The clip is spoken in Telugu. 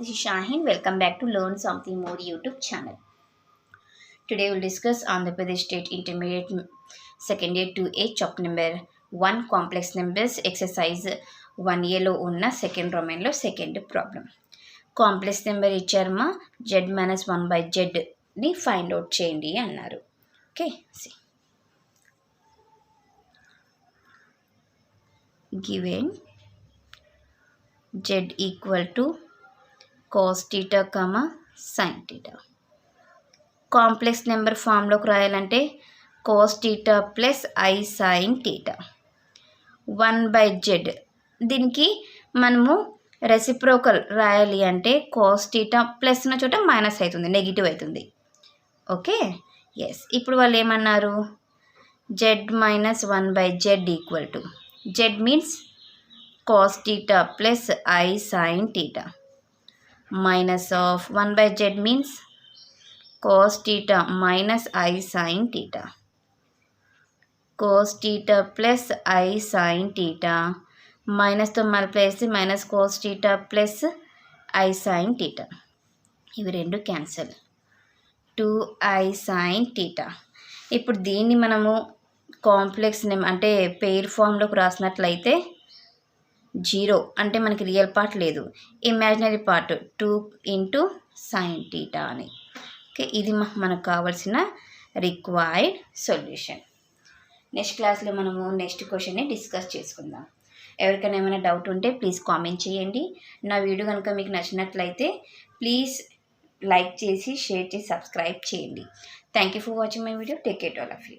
This is Shaheen. Welcome back to Learn Something More YouTube channel. Today we'll discuss Andhra Pradesh State Intermediate Second Year 2A chapter number 1 complex numbers exercise 1A లో ఉన్న సెకండ్ డొమైన్లో సెకండ్ ప్రాబ్లం. కాంప్లెక్స్ నెంబర్ ఇచ్చారమ్మా z మైనస్ 1/z ని ఫైండ్ అవుట్ చేయండి అన్నారు. Okay, given z equal to cos theta, sin theta. Complex number ఫామ్లోకి రాయాలంటే cos theta plus I sin theta 1/z. దీనికి మనము రెసిప్రోకల్ రాయాలి అంటే cos theta ప్లస్ ఉన్న చోట మైనస్ అవుతుంది, నెగిటివ్ అవుతుంది. Okay, yes. ఇప్పుడు వాళ్ళు ఏమన్నారు, z minus 1/z equal to z means cos theta plus I sin theta minus of 1/z means cos theta minus I sin theta. Cos theta plus I sin theta minus తో మల్టిప్లై చేస్తే minus cos theta plus I sin theta. ఇవి రెండు క్యాన్సల్, 2I sin theta. ఇప్పుడు దీన్ని మనము కాంప్లెక్స్ అంటే పెయిర్ ఫామ్లోకి రాసినట్లయితే 0 అంటే మనకి రియల్ పార్ట్ లేదు, imaginary part 2 into sine theta అని. ఓకే, ఇది మనకు కావాల్సిన రిక్వైర్డ్ సొల్యూషన్. నెక్స్ట్ క్లాస్లో మనము నెక్స్ట్ క్వశ్చన్ని డిస్కస్ చేసుకుందాం. ఎవరికైనా ఏమైనా డౌట్ ఉంటే ప్లీజ్ కామెంట్ చేయండి. నా వీడియో కనుక మీకు నచ్చినట్లయితే ప్లీజ్ లైక్ చేసి షేర్ చేసి సబ్స్క్రైబ్ చేయండి. Thank you for watching my video. Take care all of you.